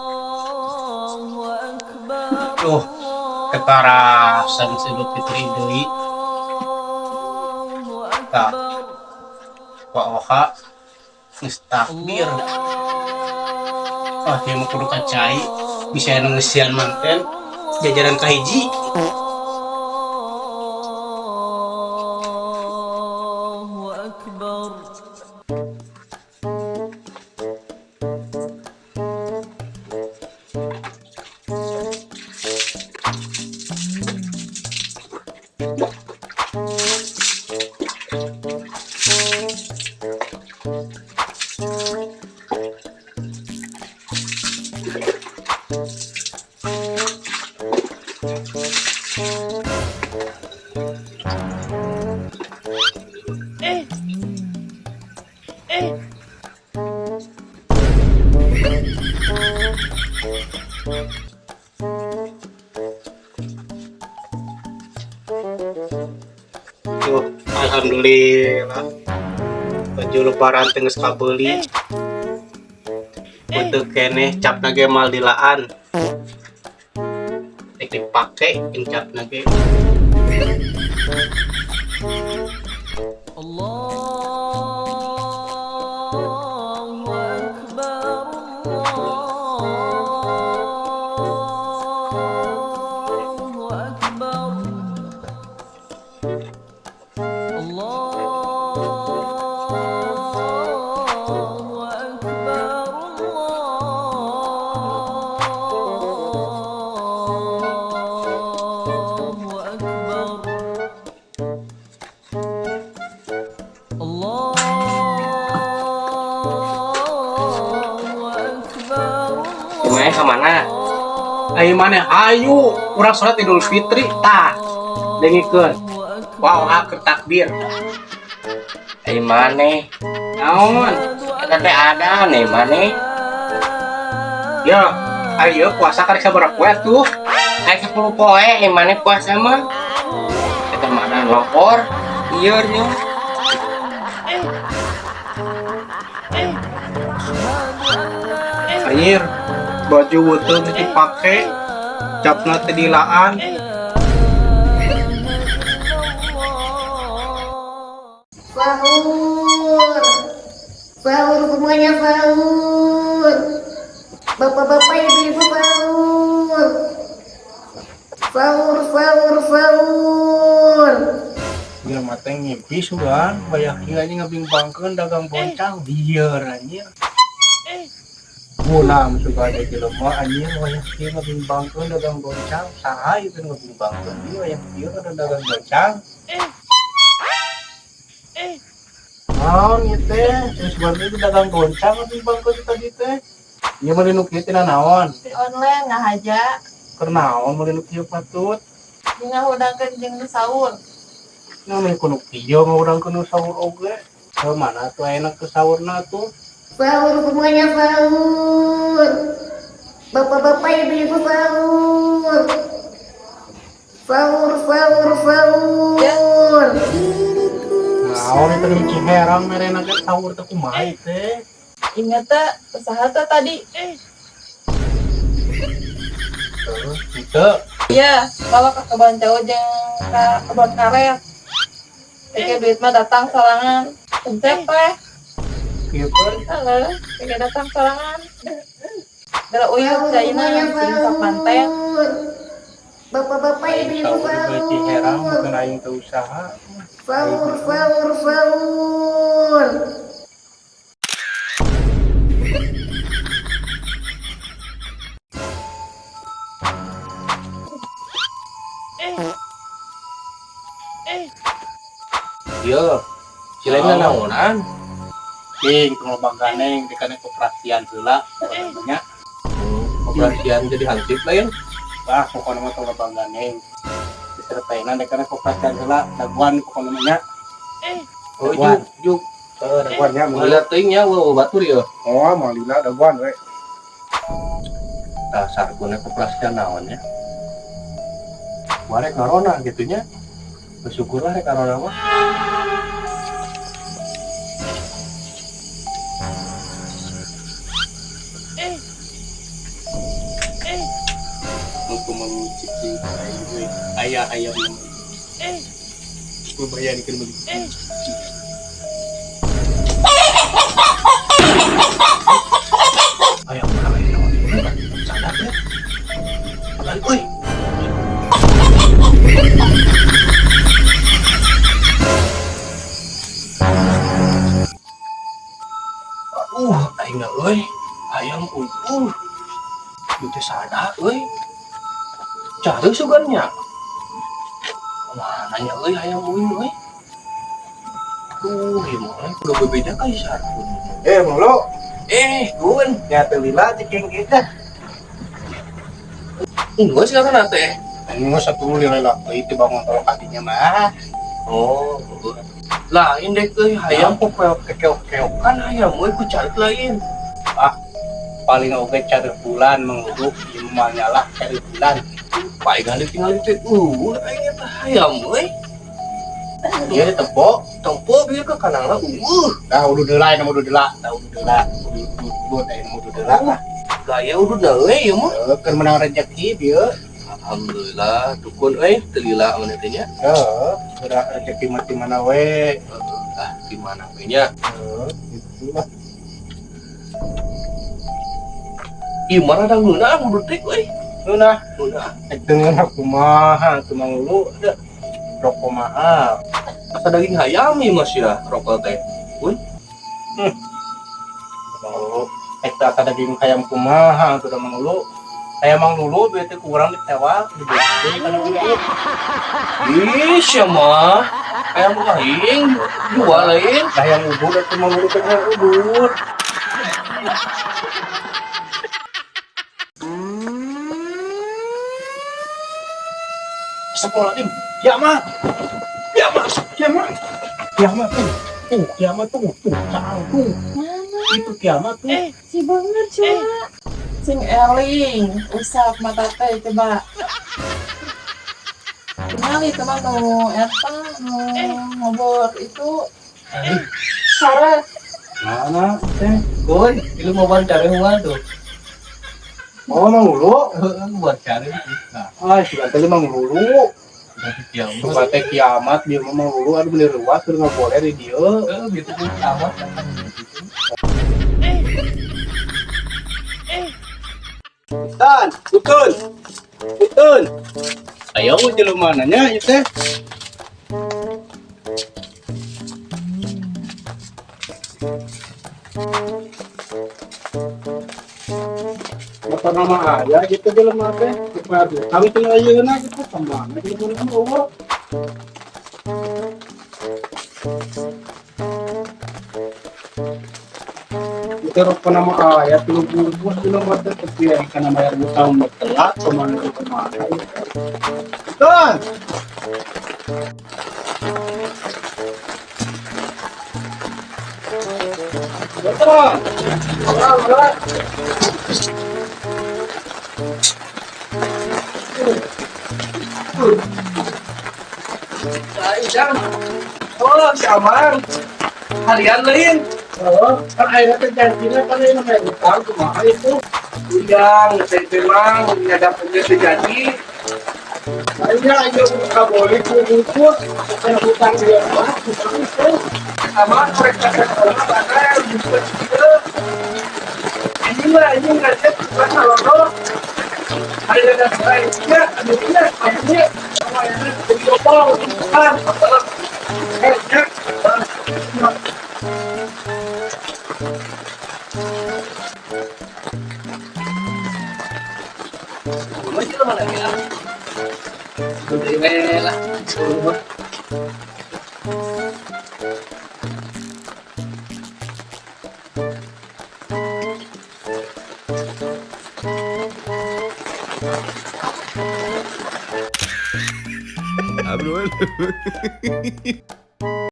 Allahu Akbar. Tuh, kekarasan Idul Fitri deui. Allahu Tah, Akbar. wa oha geus takbir. Ah, ieu mah kudu kacai. Bisa anu ngeusian manten jajaran kahiji. Allahu Akbar. Tuh, alhamdulillah. Baju lebaran teh geus kabeuli. Untuk keneh capna ge mal dilaan. Rek dipake jeung capna ge. Allahu Akbar. Allahu Akbar. Allahu Akbar. Allahu Akbar. Allahu Akbar. Gimana ka mana? Ayo mana? Ayo, urang salat Idul Fitri tah. Dengikeun. Wow, keur takbir. Ayo mana? Naon? Eta teh ada nih mana? Ya, ayo puasa karek sabaraha poe tuh? Aya 10 poe, mana puasa mah? Eta mah ada lopor. Ieu nya. Air, baju wuteung dipake, capna teh dilaan. Sahur, sahur semuanya sahur. Bapak-bapak ibu-ibu sahur. Sahur, sahur, sahur. Dia mata ngimpi sugan, banyak aja ngabimbangkeun dagang boncang bieur anjir. Ulam suka ada jelema anjir banyak ieu ngabimbangkeun dagang boncang, saha itu ngabimbangkeun ieu banyak ieu kada dagang boncang. Naon ieu teh, sebenarnya itu dagang boncang ngabimbangkeun tadi teh. Ieu mah nu kieu teh naon? Di online ngahaja Keur naon mah nu kieu patut? ngahudangkeun jeung nu sahur. Namun kuno kieu ngaurangkeun nu sahur oge. Ke mana tuh enak ke sahurna tuh? Sahur semuanya sahur. Bapak-bapak ibu-ibu sahur. Sahur, sahur, sahur. Naon itu di Ciherang merena ke sahur teh kumaha teh? Ingat teh usaha teh tadi. Terus itu Iya, kalau ke kebun jauh jeung ka kebun karet. Teh duit mah datang sorangan. Pencet teh. kieu pun Heeh, teh datang sorangan. Dara uyuh jaina sing sok manten. Bapak-bapak ibu-ibu sahur di Ciherang sahur. bukan aing teu usaha. Sahur, sahur, sahur. Ieu, cileunna naonan? King pengelombagaan di kana koperasian heula namanya. Koperasian jadi hansip lain. Wah, pokoknya mah pengelombagaan disertaina di kana koperasian heula daguan pokoknya namanya. Oh, juk. Daguannya Mulai teuingnya wah batur ya. oh malina daguan we. Dasar guna koperasian naon ya. Warek corona gitunya. Bersyukurlah rek corona mah. aya ayam. Bebayarikeun meuli. Ayam urang ini naon? Sadap ya. Balik euy. Aing euy, ayam unggul. Ieu teh sada euy. Cari sugannya. Mana nya euy ayam uing euy. Ieu mah kudu berbeda ka sarpun. Mulu. Kun, Ya teu lila cekeng kita. geus ka kana teh. Ini mah satu lila lah. Itu bangun kalau katinya mah. Oh, lain deh euy hayam kok keok-keokan hayam euy ku carit lain. Paling oge cari bulan menguduk ieu mah nyalah cari bulan. Pai gali tinggal teh aing teh hayam euy. Ieu tempo. Tempo bieu ke kanangna Dah udah delay nama udah delak. Dah udah delak. Udah udah delak lah. gaya udah euy ieu mah. Keur menang rezeki bieu. Alhamdulillah dukun euy teu lila mana teh nya. Udah rezeki mati mana we. Di mana we nya? Gitu lah. Ieu mah rada ngeunah mun detik euy. Nah, Udah. dengan aku mah cuma lu ada rokok mahal. Asa daging hayam ieu Mas ya rokok teh. Mau eta ada daging ayam kumaha sudah mangulu. Ayam mangulu bete kurang ditewak di kana dulu. Ih, sia mah. Hayam aing dua lain. Ayam ubud atuh mangulu teh ubud. Sekolah tim. Kiamat. Kiamat. Kiamat. Kiamat tuh. Kiamat tuh. Tuh. Itu kiamat tuh. Si banget coba. Sing eling, usap mata teh coba. Kenali teman nu eta nu ngobor itu sare. Mana teh? Gun, lu mau cari rumah tuh. Oh mangulu. Buat cari. Sudah tadi mangulu. Kiamat. Sudah teh kiamat dia mah mangulu adu beli ruas keur ngaboleh di dieu. Gitu pun kiamat. Tan, Utun. Utun. Ayo jelema nanya ieu teh. Apa nama ayah gitu jelema teh? Kami tinggal ayeuna gitu sama. Jadi mun Itu nama ayah tuh bungkus dulu mata tapi karena bayar utang telat kemana itu kemana. Don. Betul. Betul. Oh, si Amar. Harian lain. Kan akhirnya terjadinya kan ini namanya utang kumaha itu. Yang memang menyadap terjadi. Akhirnya ayo buka boleh bungkus karena utang dia mah utang itu. Sama mereka ada juga ini mah ini nggak ada bukan kalau ada lainnya ada sama yang global kan masih lama lagi lah udah lah Abdul.